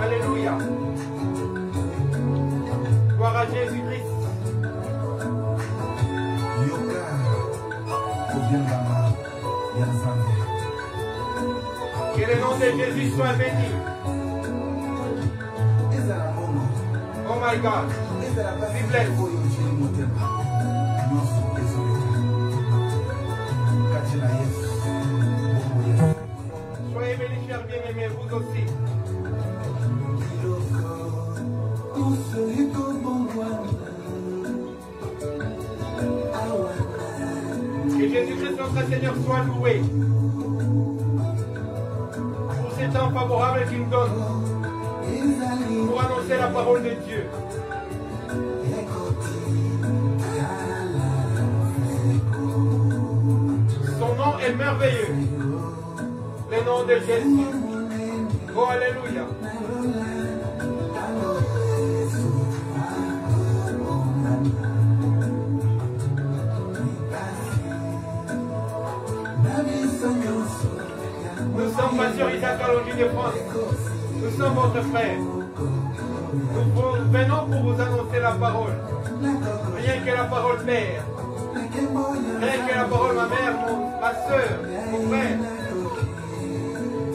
Alléluia. Gloire à Jésus-Christ. Que le nom de Jésus soit béni. Oh my God. Be blessed. Soyez bénis, chers bien-aimés, vous aussi. Que Jésus-Christ notre Seigneur soit loué pour ces temps favorables qu'il donne pour annoncer la parole de Dieu. Son nom est merveilleux, le nom de Jésus. Oh, alléluia. Nous sommes Pasteur Isaac Kalonji de France. Nous sommes votre frère. Nous venons pour vous annoncer la parole. Rien que la parole Père. Rien que la parole ma mère, ma soeur, mon frère.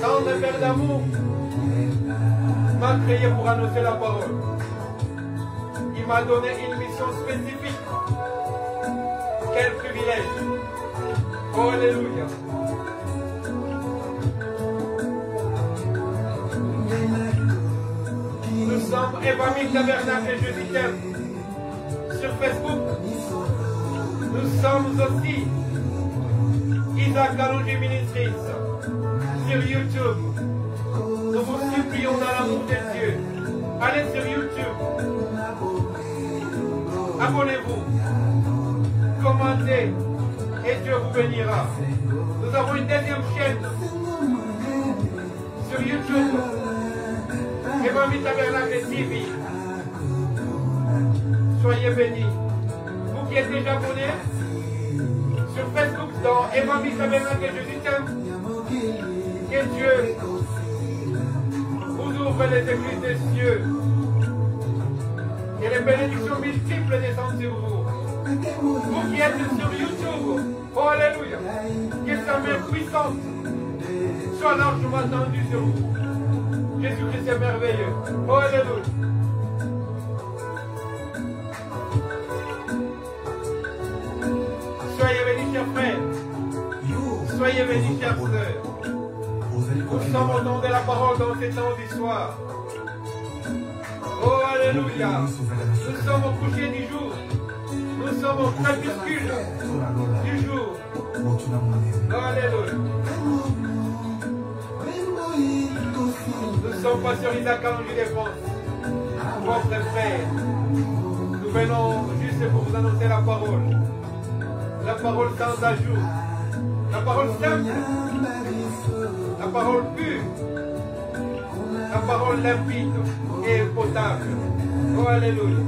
Tant de Père d'amour m'a créé pour annoncer la parole. Il m'a donné une mission spécifique. Quel privilège. Oh, alléluia. Nous sommes Évangile Tabernacle et Jésus t'aime sur Facebook. Nous sommes aussi Isaac Kalonji Ministries sur YouTube. Nous vous supplions dans l'amour de Dieu. Allez sur YouTube. Abonnez-vous. Commentez et Dieu vous bénira. Nous avons une deuxième chaîne sur YouTube. Évangile Tabernacle TV. Soyez bénis. Vous qui êtes déjà abonnés sur Facebook dans Évangile Tabernacle Jésus t'aime. Que Dieu vous ouvre les églises des cieux. Que les bénédictions multiples descendent sur vous. Vous qui êtes sur YouTube. Oh alléluia. Que sa main puissante soit largement tendue sur vous. Jésus-Christ est merveilleux. Oh, alléluia. Soyez bénis, chers frères. Soyez bénis, chères sœurs. Nous sommes au nom de la parole dans ces temps du soir. Oh, alléluia. Nous sommes au coucher du jour. Nous sommes au crépuscule du jour. Oh, alléluia. Nous sommes Pasteur Isaac Kalonji de France, votre frère. Nous venons juste pour vous annoncer la parole sans ajout, la parole simple, la parole pure, la parole limpide et potable. Oh alléluia.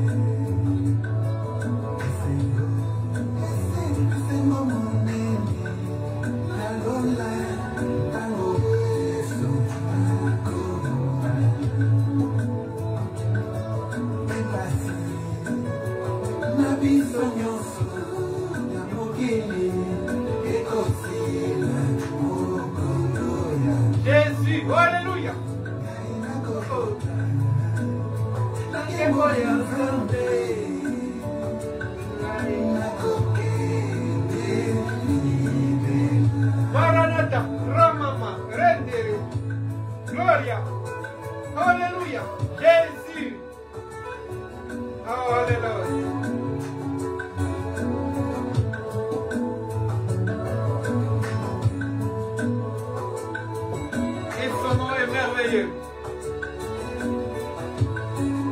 Jésus, oh, alléluia. Maranatha, Ramama, Rendere, Gloria, alléluia, Jésus, oh, alléluia.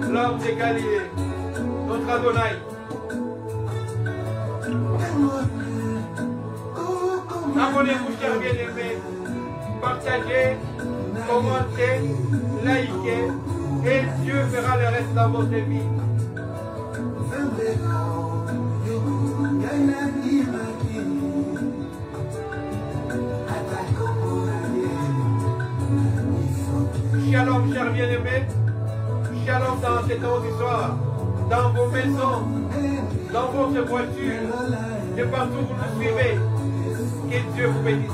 L'homme de Galilée, notre Adonai. Abonnez-vous, chers bien-aimés, partagez, commentez, likez, et Dieu fera le reste dans votre vie. Shalom, chers bien-aimés, shalom dans cet auditoire, dans vos maisons, dans votre voiture, de partout où vous nous suivez. Que Dieu vous bénisse.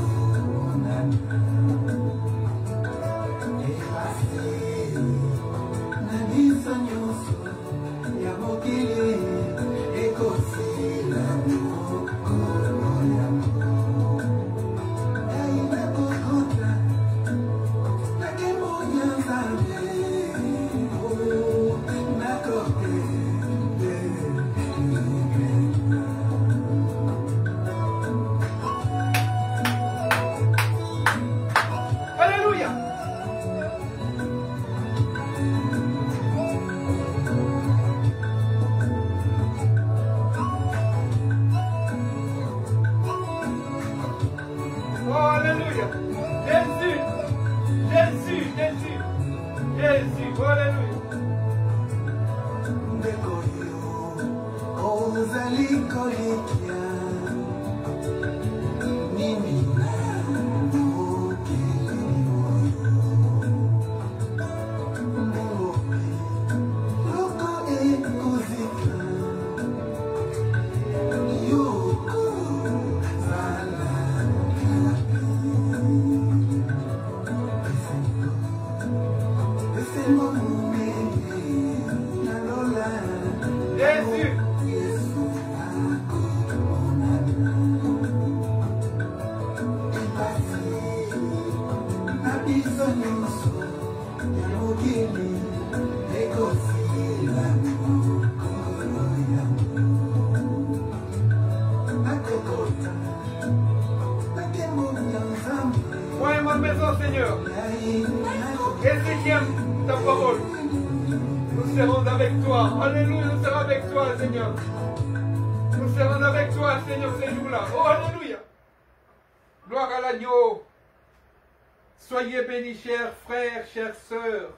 Soyez bénis, chers frères, chères sœurs.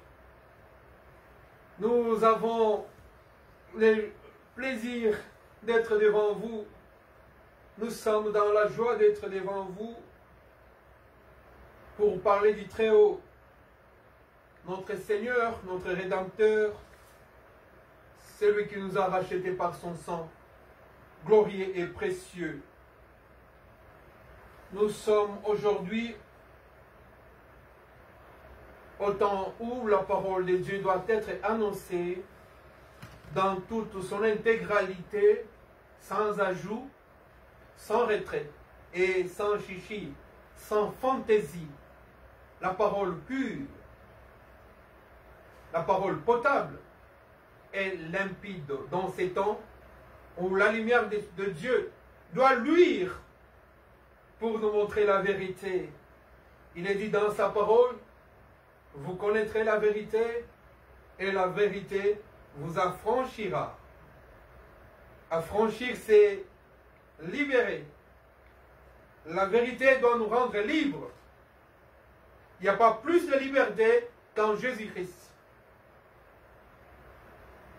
Nous avons le plaisir d'être devant vous. Nous sommes dans la joie d'être devant vous pour parler du Très-Haut, notre Seigneur, notre Rédempteur, celui qui nous a rachetés par son sang, glorieux et précieux. Nous sommes aujourd'hui au temps où la parole de Dieu doit être annoncée dans toute son intégralité, sans ajout, sans retrait et sans chichi, sans fantaisie. La parole pure, la parole potable et limpide dans ces temps où la lumière de Dieu doit luire pour nous montrer la vérité. Il est dit dans sa parole: vous connaîtrez la vérité et la vérité vous affranchira. Affranchir, c'est libérer. La vérité doit nous rendre libres. Il n'y a pas plus de liberté qu'en Jésus-Christ.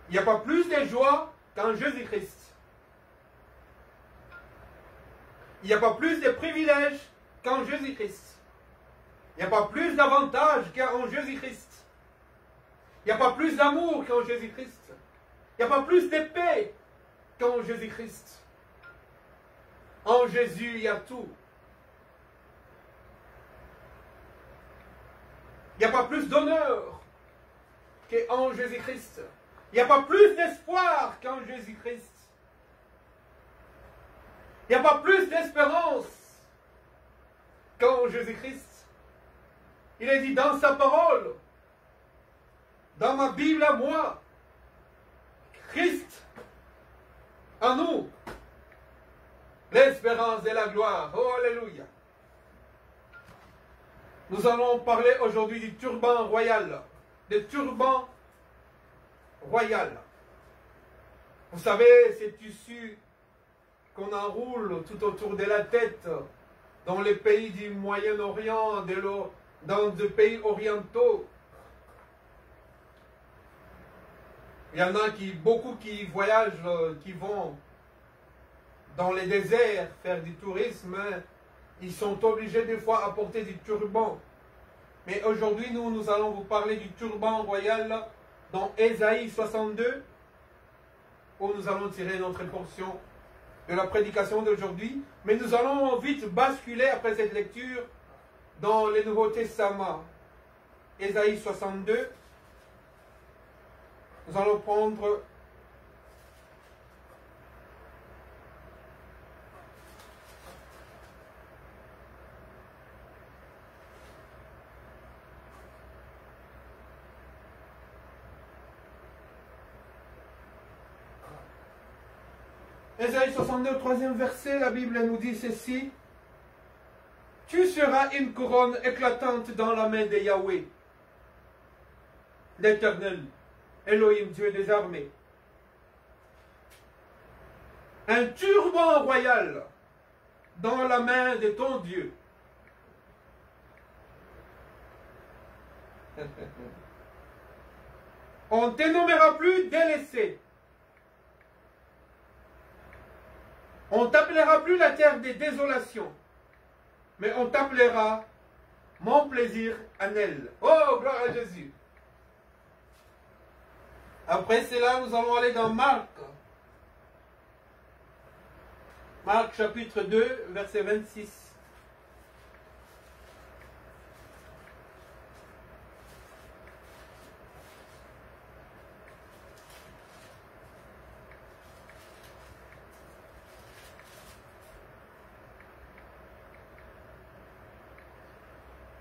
Il n'y a pas plus de joie qu'en Jésus-Christ. Il n'y a pas plus de privilèges qu'en Jésus-Christ. Il n'y a pas plus d'avantages qu'en Jésus-Christ. Il n'y a pas plus d'amour qu'en Jésus-Christ. Il n'y a pas plus de paix qu'en Jésus-Christ. En Jésus, il y a tout. Il n'y a pas plus d'honneur qu'en Jésus-Christ. Il n'y a pas plus d'espoir qu'en Jésus-Christ. Il n'y a pas plus d'espérance qu'en Jésus-Christ. Il est dit dans sa parole, dans ma Bible à moi, Christ en nous, l'espérance et la gloire. Oh, alléluia. Nous allons parler aujourd'hui du turban royal. Des turbans royal. Vous savez, ces tissus qu'on enroule tout autour de la tête dans les pays du Moyen-Orient, dans des pays orientaux. Il y en a beaucoup qui voyagent, qui vont dans les déserts faire du tourisme. Ils sont obligés des fois à porter du turban Mais aujourd'hui, nous allons vous parler du turban royal dans Ésaïe 62, où nous allons tirer notre portion de la prédication d'aujourd'hui. Mais nous allons vite basculer après cette lecture dans le Nouveau Testament. Ésaïe 62. Nous allons prendre Ésaïe 62, au 3e verset, la Bible nous dit ceci. Tu seras une couronne éclatante dans la main de Yahweh, l'Éternel, Elohim, Dieu des armées. Un turban royal dans la main de ton Dieu. On ne te nommera plus délaissé. On t'appellera plus la terre des désolations, mais on t'appellera mon plaisir anel. Oh, gloire à Jésus. Après cela, nous allons aller dans Marc. Marc chapitre 2, verset 26.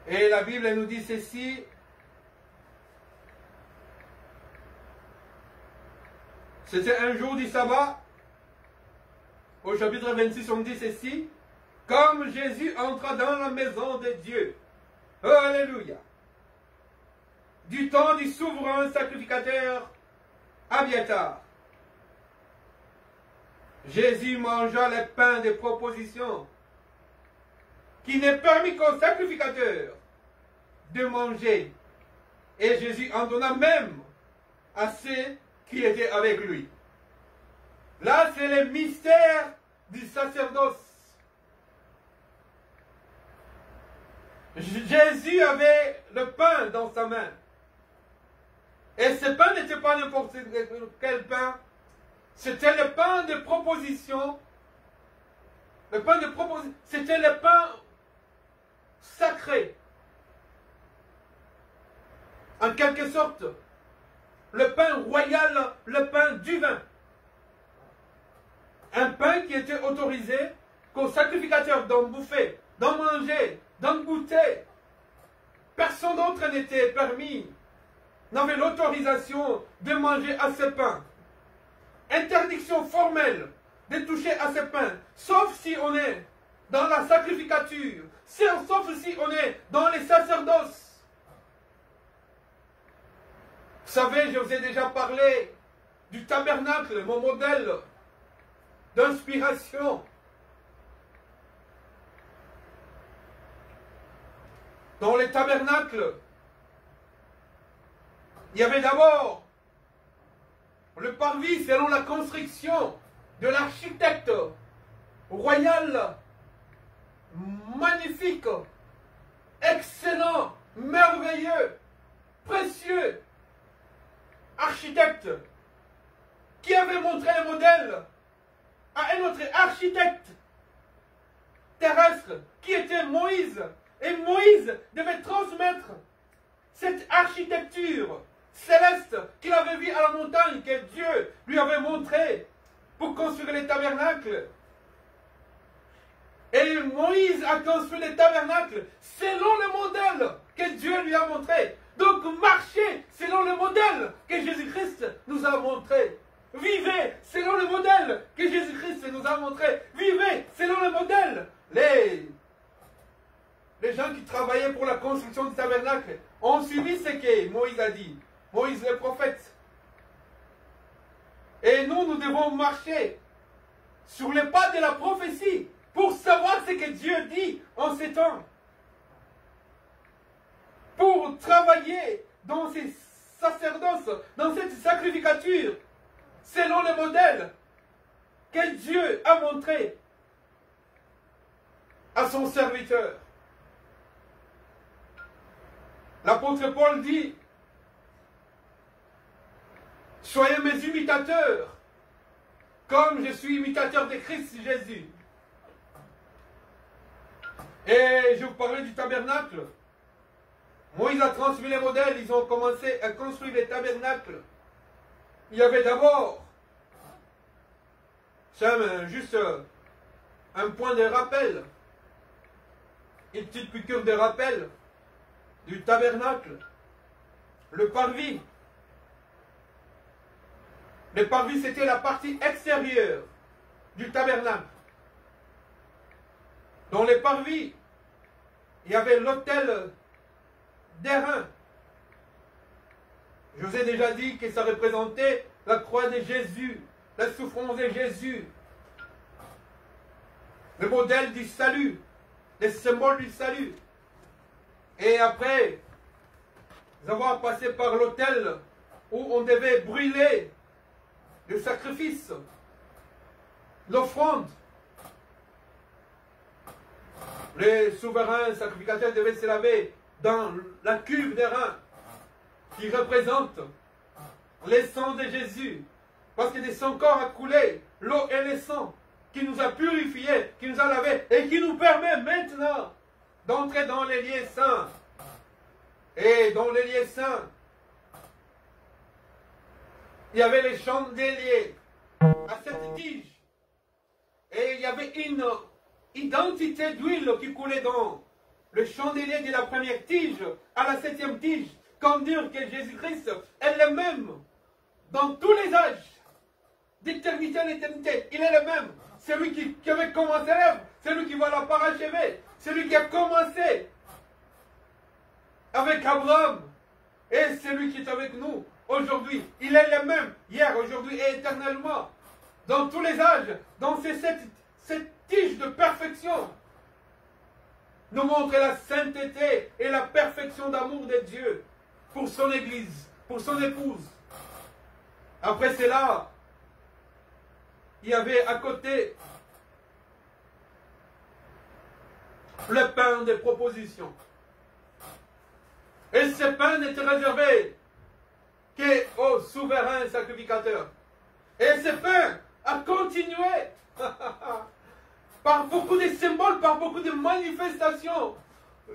Et la Bible nous dit ceci. C'était un jour du sabbat. Au chapitre 26, on dit ceci. Comme Jésus entra dans la maison de Dieu. Alléluia. Du temps du souverain sacrificateur Abiatar. Jésus mangea le pain de proposition qui n'est permis qu'aux sacrificateurs de manger. Et Jésus en donna même à ceux qui étaient avec lui. Là, c'est le mystère du sacerdoce. Jésus avait le pain dans sa main. Et ce pain n'était pas n'importe quel pain. C'était le pain de proposition. Le pain de proposition, c'était le pain sacré. En quelque sorte, le pain royal, le pain divin. Un pain qui était autorisé qu'aux sacrificateurs d'en bouffer, d'en manger, d'en goûter. Personne d'autre n'était permis, n'avait l'autorisation de manger à ce pain. Interdiction formelle de toucher à ce pain, sauf si on est dans la sacrificature, sauf si on est dans les sacerdoces. Vous savez, je vous ai déjà parlé du tabernacle, mon modèle d'inspiration. Dans les tabernacles, il y avait d'abord le parvis selon la construction de l'architecte royal, magnifique, excellent, merveilleux, précieux, architecte, qui avait montré le modèle à un autre architecte terrestre, qui était Moïse. Et Moïse devait transmettre cette architecture céleste qu'il avait vue à la montagne, que Dieu lui avait montrée pour construire les tabernacles. Et Moïse a construit les tabernacles selon le modèle que Dieu lui a montré. Donc marchez selon le modèle que Jésus-Christ nous a montré. Vivez selon le modèle que Jésus-Christ nous a montré. Vivez selon le modèle. Les gens qui travaillaient pour la construction du tabernacle ont suivi ce que Moïse a dit. Moïse le prophète. Et nous devons marcher sur les pas de la prophétie pour savoir ce que Dieu dit en ces temps. Pour travailler dans ces sacerdoces, dans cette sacrificature, selon le modèle que Dieu a montré à son serviteur. L'apôtre Paul dit, soyez mes imitateurs, comme je suis imitateur de Christ Jésus. Et je vous parlais du tabernacle. Moïse a transmis les modèles, ils ont commencé à construire les tabernacles. Il y avait d'abord, c'est juste un point de rappel, une petite piqûre de rappel du tabernacle, le parvis. Le parvis, c'était la partie extérieure du tabernacle. Dans les parvis, il y avait l'autel d'airain. Je vous ai déjà dit que ça représentait la croix de Jésus, la souffrance de Jésus, le modèle du salut, le symbole du salut. Et après avoir passé par l'autel où on devait brûler le sacrifice, l'offrande, les souverains sacrificateurs devaient se laver dans la cuve d'airain qui représente le sang de Jésus. Parce que de son corps a coulé l'eau et le sang qui nous a purifiés, qui nous a lavés et qui nous permet maintenant d'entrer dans les lieux saints. Et dans les lieux saints, il y avait les chandeliers à cette tige. Et il y avait une identité d'huile qui coulait dans le chandelier de la première tige à la 7e tige. Comme dire que Jésus-Christ est le même dans tous les âges, d'éternité en éternité. Il est le même. Celui qui avait commencé l'œuvre, celui qui va la parachever, celui qui a commencé avec Abraham et celui qui est avec nous aujourd'hui. Il est le même, hier, aujourd'hui et éternellement. Dans tous les âges, dans cette tige de perfection, nous montre la sainteté et la perfection d'amour de Dieu pour son Église, pour son épouse. Après cela, il y avait à côté le pain de proposition. Et ce pain n'était réservé qu'aux souverains sacrificateurs. Et ce pain a continué par beaucoup de symboles, par beaucoup de manifestations.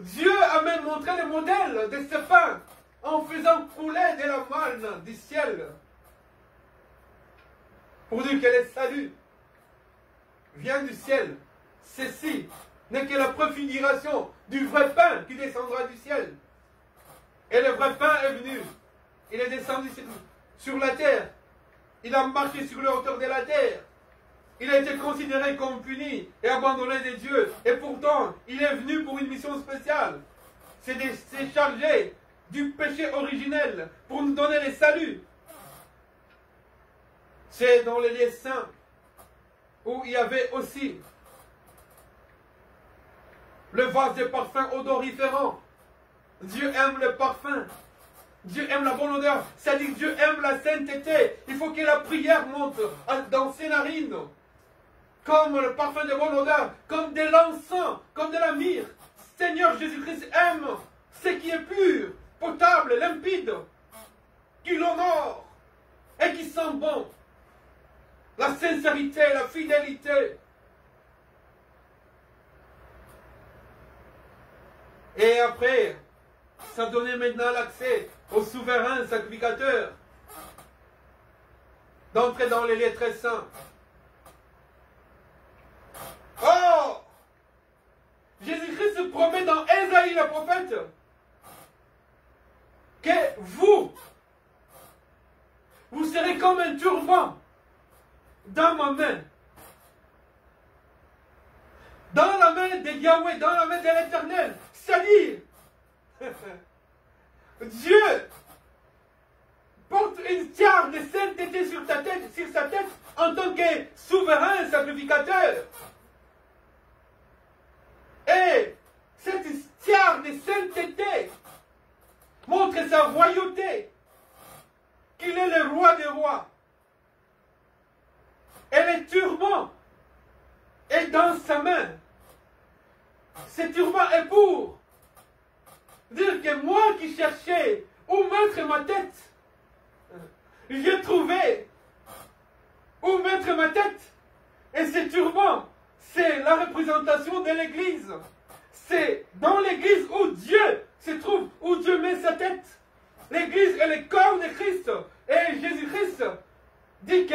Dieu a même montré le modèle de ce pain en faisant couler de la manne du ciel. Pour dire que le salut vient du ciel. Ceci n'est que la préfiguration du vrai pain qui descendra du ciel. Et le vrai pain est venu. Il est descendu sur la terre. Il a marché sur la hauteur de la terre. Il a été considéré comme puni et abandonné de Dieu. Et pourtant, il est venu pour une mission spéciale. C'est de se charger du péché originel pour nous donner le salut. C'est dans les lieux saints où il y avait aussi le vase de parfum odoriférant. Dieu aime le parfum. Dieu aime la bonne odeur. C'est-à-dire Dieu aime la sainteté. Il faut que la prière monte dans ses narines. Comme le parfum de bonne odeur. Comme de l'encens. Comme de la myrrhe. Seigneur Jésus-Christ aime ce qui est pur, potable, limpide. Qui l'honore. Et qui sent bon. La sincérité, la fidélité. Et après, ça donnait maintenant l'accès aux souverains sacrificateurs d'entrer dans les lieux très saints. Oh! Jésus-Christ promet dans Ésaïe le prophète que vous serez comme un turban dans ma main. Dans la main de Yahweh, dans la main de l'Éternel. C'est-à-dire, Dieu porte une tiare de sainteté sur sa tête en tant que souverain sacrificateur. Et cette tiare de sainteté montre sa royauté, qu'il est le roi des rois. Et le turban est dans sa main. Ce turban est pour dire que que moi qui cherchais où mettre ma tête, j'ai trouvé où mettre ma tête. Et ce turban, c'est la représentation de l'Église. C'est dans l'Église où Dieu se trouve, où Dieu met sa tête. L'Église est le corps de Christ. Et Jésus-Christ dit que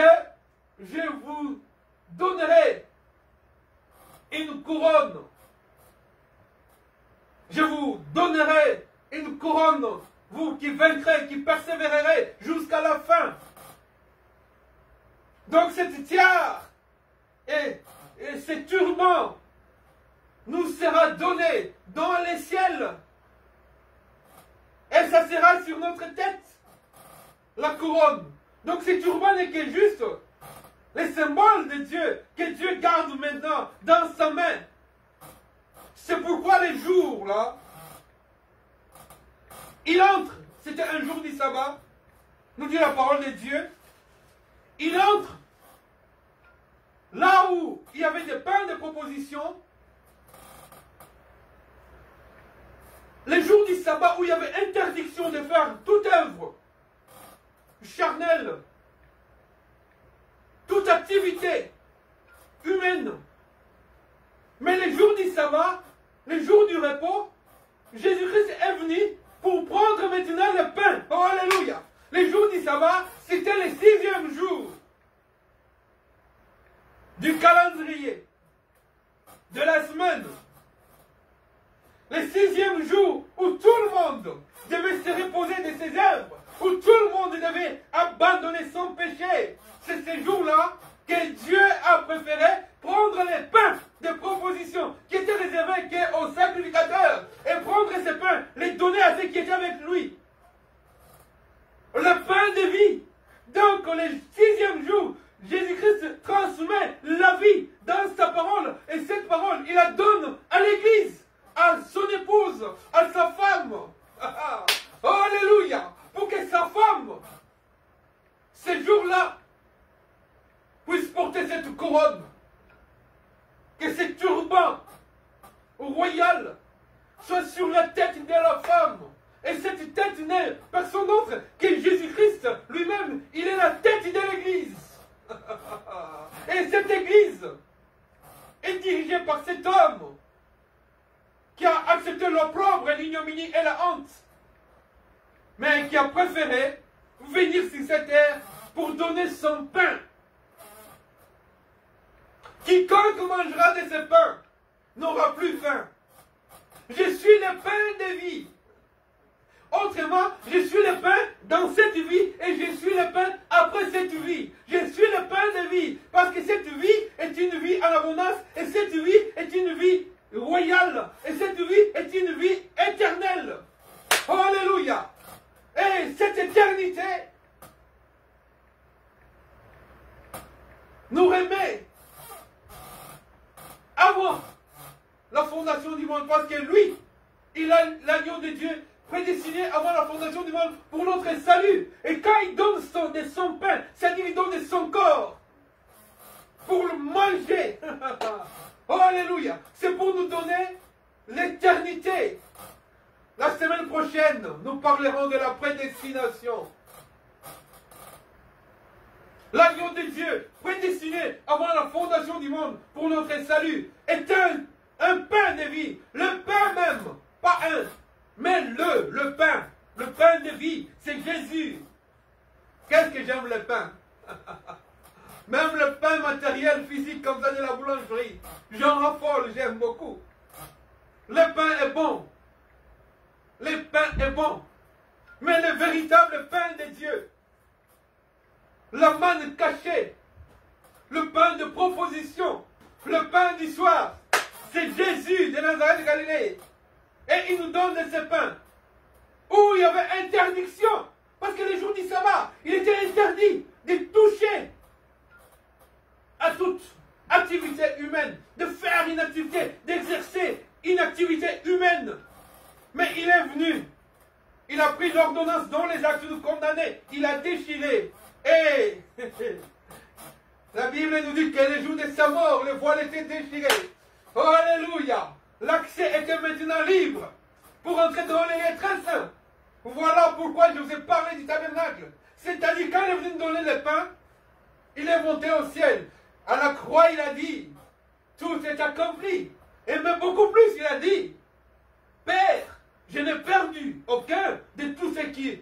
je vous donnerai une couronne. Je vous donnerai une couronne, vous qui vaincrez, qui persévérerez jusqu'à la fin. Donc cette tiare et ce turban nous sera donné dans les ciels. Et ça sera sur notre tête, la couronne. Donc ce turban n'est que juste le symbole de Dieu, que Dieu garde maintenant dans sa main. C'est pourquoi les jours là, il entre, c'était un jour du sabbat, nous dit la parole de Dieu, il entre là où il y avait des pains de proposition, les jours du sabbat où il y avait interdiction de faire toute œuvre charnelle, toute activité humaine. Mais les jours du sabbat, les jours du repos, Jésus-Christ est venu pour prendre maintenant le pain. Oh, alléluia! Les jours du sabbat, c'était le 6e jour du calendrier de la semaine. Le 6e jour où tout le monde devait se reposer de ses œuvres, où tout le monde devait abandonner son péché. C'est ce jour-là que Dieu a préféré prendre les pains de proposition qui étaient réservés aux sacrificateurs et prendre ces pains, les donner à ceux qui étaient avec lui. Le pain de vie. Donc le 6e jour, Jésus-Christ transmet la vie dans sa parole. Et cette parole, il la donne à l'Église, à son épouse, à sa femme. Oh, alléluia! Pour que sa femme, ce jour-là, puisse porter cette couronne. Que ce turban royal soit sur la tête de la femme. Et cette tête n'est personne d'autre que Jésus-Christ lui-même. Il est la tête de l'Église. Et cette Église est dirigée par cet homme qui a accepté l'opprobre, l'ignominie et la honte, mais qui a préféré venir sur cette terre pour donner son pain. Quiconque mangera de ce pain n'aura plus faim. Je suis le pain de vie. Autrement, je suis le pain dans cette vie et je suis le pain après cette vie. Je suis le pain de vie parce que cette vie est une vie en abondance et cette vie est une vie royale et cette vie est une vie éternelle. Oh, alléluia! Et cette éternité nous remet avant la fondation du monde parce que lui, il a l'agneau de Dieu prédestiné avant la fondation du monde pour notre salut. Et quand il donne de son pain, c'est-à-dire il donne de son corps pour le manger. Oh, alléluia! C'est pour nous donner l'éternité. La semaine prochaine, nous parlerons de la prédestination. L'agneau de Dieu, prédestiné avant la fondation du monde pour notre salut, est un pain de vie. Le pain même, pas un, mais le pain. Le pain de vie, c'est Jésus. Qu'est-ce que j'aime le pain? Même le pain matériel, physique, comme ça de la boulangerie. J'en raffole, j'aime beaucoup. Le pain est bon. Le pain est bon. Mais le véritable pain de Dieu, la manne cachée, le pain de proposition, le pain du soir, c'est Jésus de Nazareth de Galilée. Et il nous donne de ce pain où il y avait interdiction. Parce que les jours du sabbat, il était interdit de toucher à toute activité humaine, de faire une activité, d'exercer une activité humaine. Mais il est venu, il a pris l'ordonnance dont les actes nous condamnaient, il a déchiré. Et la Bible nous dit que les jours de sa mort, le voile était déchiré. Oh, alléluia! L'accès était maintenant libre. pour entrer dans les lieux très saints. Voilà pourquoi je vous ai parlé du tabernacle. C'est-à-dire, quand il est venu nous donner le pain, il est monté au ciel. À la croix, il a dit, tout est accompli. Et même beaucoup plus, il a dit, Père, je n'ai perdu aucun de tout ce qui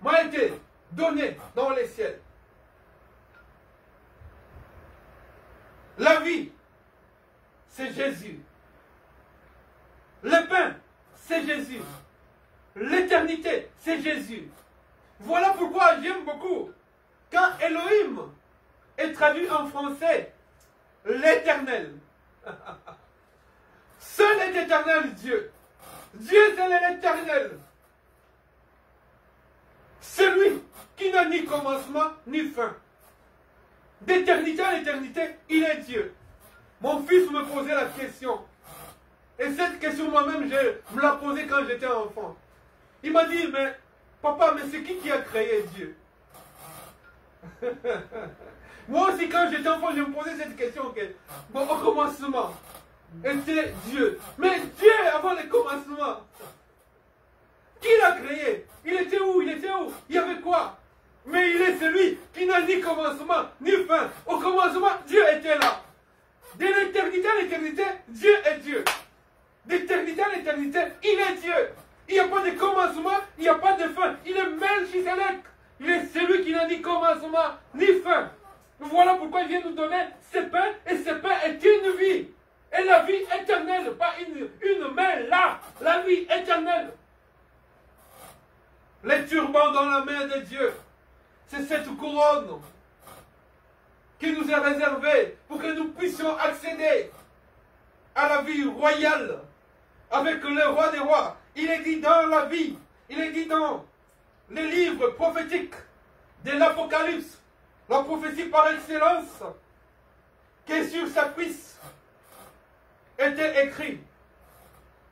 m'a été donné dans les ciels. La vie, c'est Jésus. Le pain, c'est Jésus. L'éternité, c'est Jésus. Voilà pourquoi j'aime beaucoup quand Elohim est traduit en français, l'éternel. Seul est éternel Dieu. Dieu, c'est l'éternel. Celui qui n'a ni commencement ni fin. D'éternité à l'éternité, il est Dieu. Mon fils me posait la question. Et cette question, moi-même, je me la posais quand j'étais enfant. Il m'a dit, mais papa, mais c'est qui a créé Dieu? Moi aussi, quand j'étais enfant, je me posais cette question. Bon, au commencement, était Dieu. Mais Dieu, avant le commencement, qui l'a créé? Il était où? Il était où? Il y avait quoi? Mais il est celui qui n'a ni commencement, ni fin. Au commencement, Dieu était là. De l'éternité à l'éternité, Dieu est Dieu. D'éternité à l'éternité, il est Dieu. Il n'y a pas de commencement, il n'y a pas de fin. Il est Melchisedec. Il est celui qui n'a ni commencement, ni fin. Voilà pourquoi il vient nous donner ce pain, et ce pain est une vie. Et la vie éternelle, pas une main là, la vie éternelle. Les turbans dans la main de Dieu, c'est cette couronne qui nous est réservée pour que nous puissions accéder à la vie royale avec le roi des rois. Il est dit dans la vie, il est dit dans les livres prophétiques de l'Apocalypse, la prophétie par excellence, que sur sa cuisse était écrit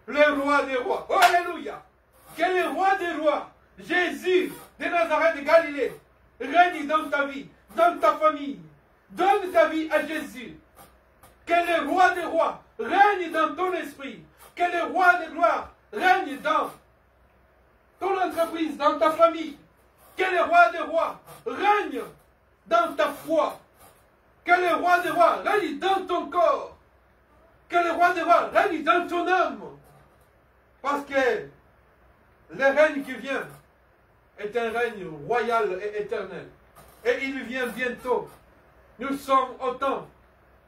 le roi des rois. Oh, alléluia! Que le roi des rois, Jésus de Nazareth de Galilée, règne dans ta vie, dans ta famille. Donne ta vie à Jésus. Que le roi des rois règne dans ton esprit. Que le roi de gloire règne dans ton entreprise, dans ta famille. Que le roi des rois règne dans ta foi. Que le roi des rois règne dans ton corps. Que le roi des rois règne dans ton âme. Parce que le règne qui vient est un règne royal et éternel. Et il vient bientôt. Nous sommes au temps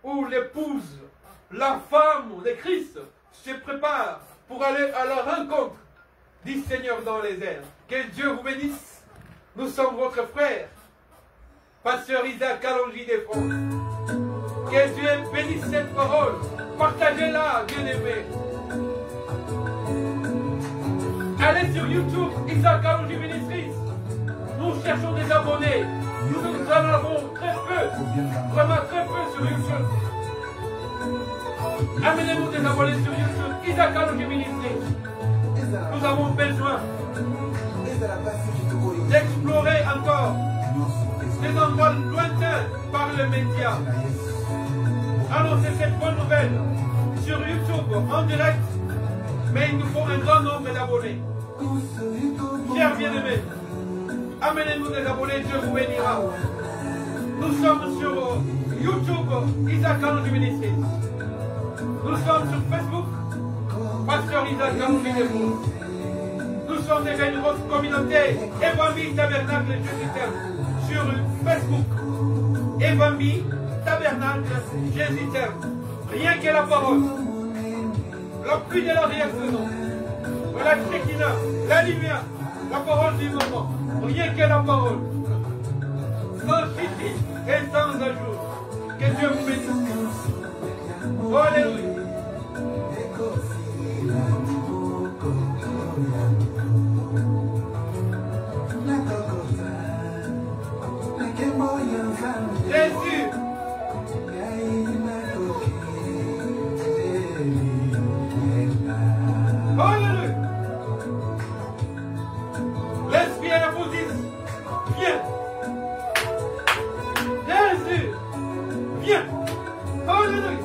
où l'épouse, la femme de Christ se prépare pour aller à la rencontre du Seigneur dans les airs. Que Dieu vous bénisse. Nous sommes votre frère, Pasteur Isaac Kalonji des France. Que Dieu bénisse cette parole. Partagez-la, bien-aimés. Allez sur YouTube, Isaac Kalonji Ministries. Nous cherchons des abonnés. Nous en avons très peu, vraiment très peu sur YouTube. Amenez-nous des abonnés sur YouTube, Isaac Kalonji Ministries. Nous avons besoin d'explorer encore des endroits lointains par le média. Annoncer cette bonne nouvelle sur YouTube en direct, mais il nous faut un grand nombre d'abonnés. Chers bien-aimés, amenez-nous des abonnés, Dieu vous bénira. Nous sommes sur YouTube, Isaac Kalonji Ministries. Nous sommes sur Facebook, Pasteur Isaac Kalonji des France. Nous sommes déjà une grosse communauté, Evangile Tabernacle Jésus-Terme, sur Facebook. Evangile Tabernacle Jésus-Terme. Rien que la parole. La pluie de l'arrière-saison. La Shekinah, la lumière, la parole du moment. Rien que la parole. Sans chichi et sans ajout. Que Dieu vous bénisse. Oh, alléluia. Jésus. Oh, alléluia. L'Esprit vous dit, viens. Jésus, viens. Oh, alléluia.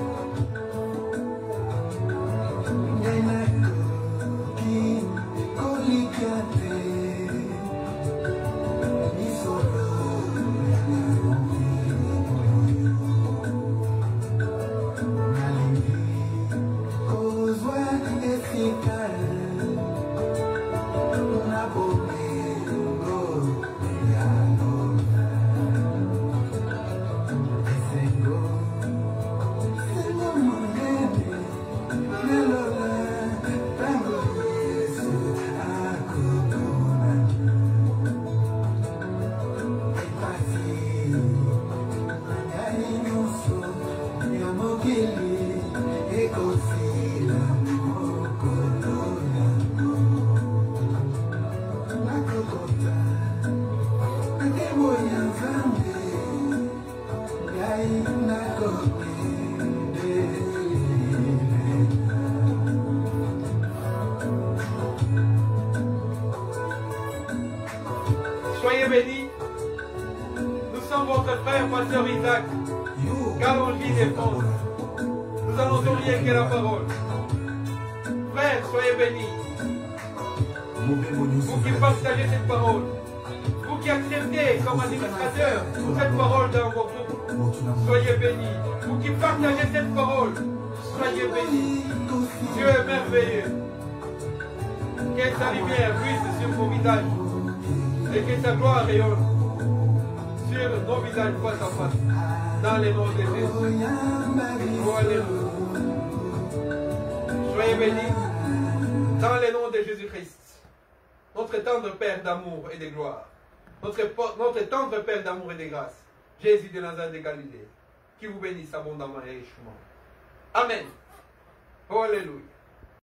sommes votre frère, pasteur Isaac, Kalonji de France. Nous annonçons rien que la parole. Frère, soyez bénis. Vous qui partagez cette parole, vous qui acceptez comme administrateur cette parole dans vos groupes, soyez bénis. Vous qui partagez cette parole, soyez bénis. Dieu est merveilleux. Que sa lumière luise sur vos visages et que sa gloire rayonne sur nos visages face à face. Dans les noms de Jésus. Oh, alléluia. Soyez bénis dans les noms de Jésus-Christ. Notre tendre Père d'amour et de gloire. Notre tendre Père d'amour et de grâce. Jésus de Nazareth de Galilée. Qui vous bénisse abondamment et richement. Amen. Oh, alléluia.